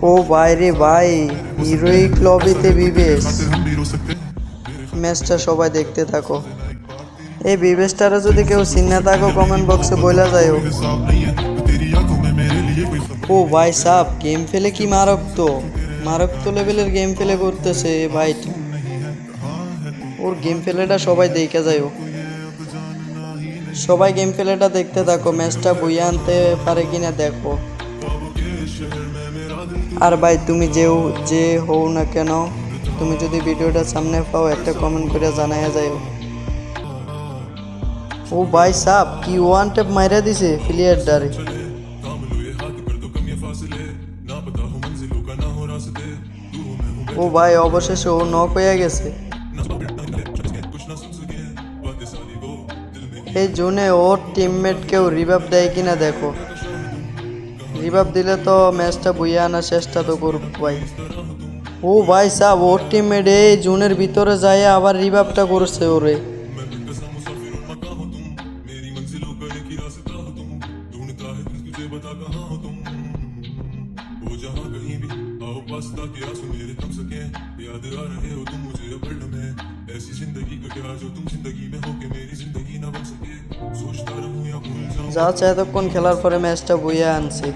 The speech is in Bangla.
ও ভাই রে ভাই, হিরোইক লবিতে বিবেশ। ম্যাচটা সবাই দেখতে থাকো। এই বিবেশটারে যদি কেউ চিন্না থাকো কমেন্ট বক্সে বইলা যায়ও। ও ভাই সাব, গেম ফেলে কি মারক তো লেভেলের গেম ফেলে করতেছে ভাইটা। ওর গেম ফেলেটা সবাই দেখে যায়ও। সবাই গেম প্লেটা দেখতে থাকো, ম্যাচটা বইয়ে আনতে পারে কিনা দেখো। আর ভাই তুমি যে হও না কেন, তুমি যদি ভিডিওটা সামনে পাও একটা কমেন্ট করে জানাইয়া যাও। ও ভাই সাব, কি ওয়ান ট্যাপ মাইরা দিছে প্লেয়ার ডারে। ও ভাই অবশেষে ও নক হয়ে গেছে। এই জোনে ওর টিমমেট কেউ রিভাইভ দেয় কিনা দেখো। রিভাইভ দিলে তো ম্যাচটা বইয়ে আনার চেষ্টা তো করব ভাই। ও ভাই সাব, ওর টিমমেট এই জোনের ভিতরে যায় আবার রিভাইভটা করছে ওরে। যা চায় এতক্ষণ খেলার পরে ম্যাচটা বইয়ে আনছে।